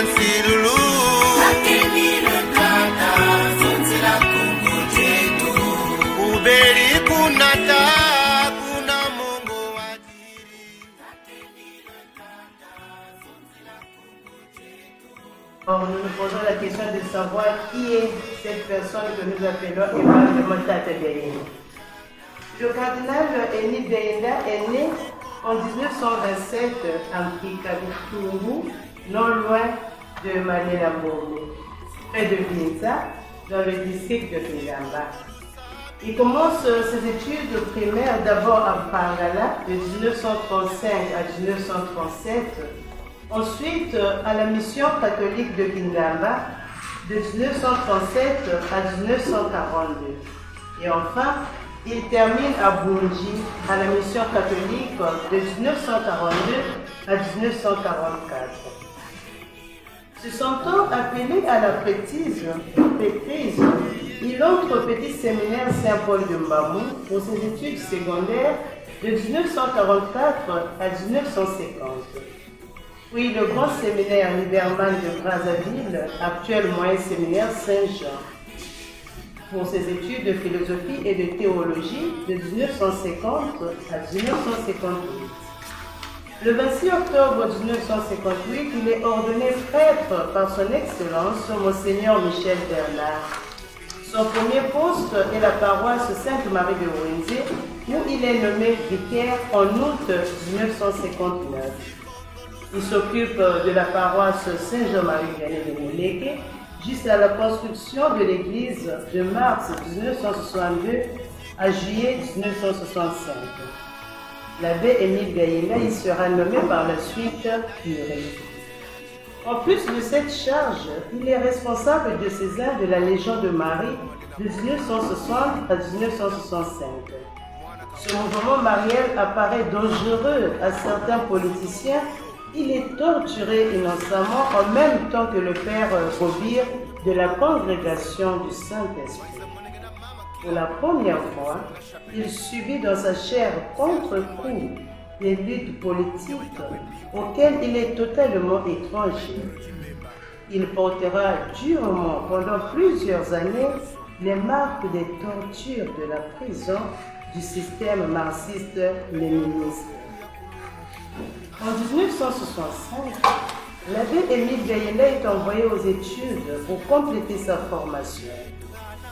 Silulu. Uberi kunata kuna Mungu wajiri. Nous nous posons la question de savoir qui est cette personne que nous appelons Emmanuel Tata Gayenda. Le cardinal Eni Gayenda est né en 1927 à Kikabituru, non loin de Malé-la-Mbombe, près de Binza, dans le district de Kingamba. Il commence ses études primaires d'abord à Pangala de 1935 à 1937, ensuite à la mission catholique de Kingamba de 1937 à 1942. Et enfin, il termine à Bunji à la mission catholique de 1942 à 1944. Se sentant appelé à la prêtrise, il entre au petit séminaire Saint-Paul de Mbamou pour ses études secondaires de 1944 à 1950. Puis le grand séminaire Liberman de Brazzaville, actuel moyen séminaire Saint-Jean, pour ses études de philosophie et de théologie de 1950 à 1958. Le 26 octobre 1958, il est ordonné prêtre par son Excellence, Monseigneur Michel Bernard. Son premier poste est la paroisse Sainte-Marie de Ouenze, où il est nommé vicaire en août 1959. Il s'occupe de la paroisse Saint-Jean-Marie-Vianney de Mouleke jusqu'à la construction de l'église de mars 1962 à juillet 1965. L'abbé Émile Gayenda y sera nommé par la suite curé. En plus de cette charge, il est responsable diocésain de la Légion de Marie de 1960 à 1965. Ce mouvement marial apparaît dangereux à certains politiciens. Il est torturé innocemment en même temps que le père Robir de la congrégation du Saint-Esprit. Pour la première fois, il subit dans sa chair contre-coup des luttes politiques auxquelles il est totalement étranger. Il portera durement pendant plusieurs années les marques des tortures de la prison du système marxiste-léniniste. En 1965, l'abbé Émile Gayenda est envoyé aux études pour compléter sa formation.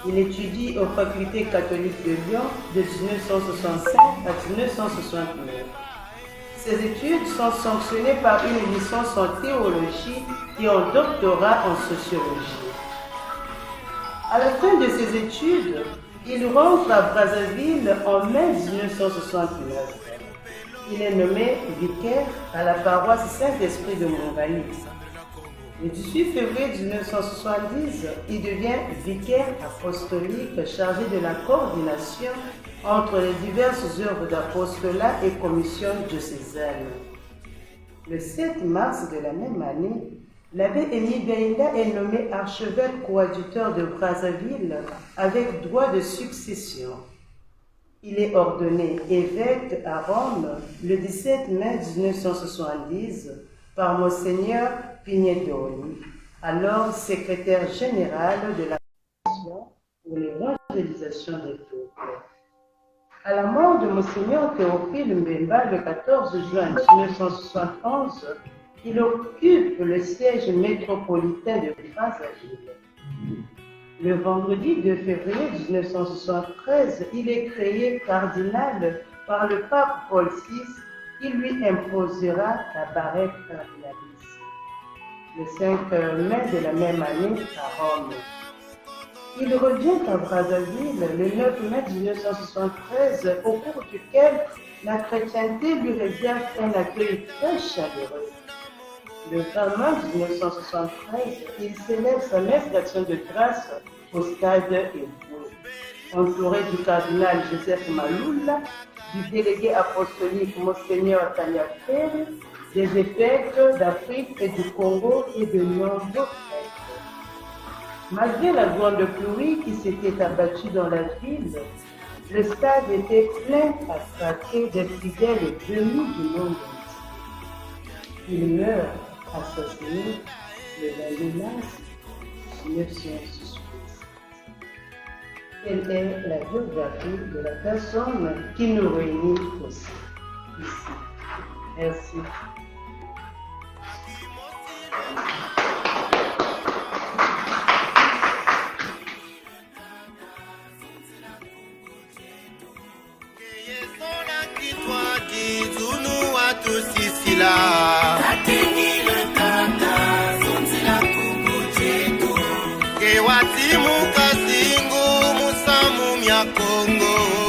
Il étudie aux facultés catholiques de Lyon de 1965 à 1969. Ses études sont sanctionnées par une licence en théologie et un doctorat en sociologie. À la fin de ses études, il rentre à Brazzaville en mai 1969. Il est nommé vicaire à la paroisse Saint-Esprit de Mongaï. Le 18 février 1970, il devient vicaire apostolique chargé de la coordination entre les diverses œuvres d'apostolat et commissions diocésaines. Le 7 mars de la même année, l'abbé Émile Gayenda est nommé archevêque coadjuteur de Brazzaville avec droit de succession. Il est ordonné évêque à Rome le 17 mai 1970 par Monseigneur Pignedoli, alors secrétaire général de la Commission pour l'évangélisation des peuples. À la mort de Monseigneur Théophile Mbemba le 14 juin 1971, il occupe le siège métropolitain de Brazzaville. Le vendredi 2 février 1973, il est créé cardinal par le pape Paul VI qui lui imposera la barrette cardinalice. Le 5 mai de la même année à Rome. Il revient à Brazzaville le 9 mai 1973, au cours duquel la chrétienté lui réserve un accueil très chaleureux. Le 20 mai 1973, il célèbre sa messe d'action de grâce au stade Eboué, entouré du cardinal Joseph Maloula, du délégué apostolique Monseigneur Tanyafere, des évêques d'Afrique et du Congo et de nombreux prêtres. Malgré la grande pluie qui s'était abattue dans la ville, le stade était plein à craquer des fidèles venus du monde entier. Il meurt assassiné le 22 mars 1968. Quelle est la biographie de la personne qui nous réunit aussi ici? Merci. Watimu kazingu musamu mya Kongo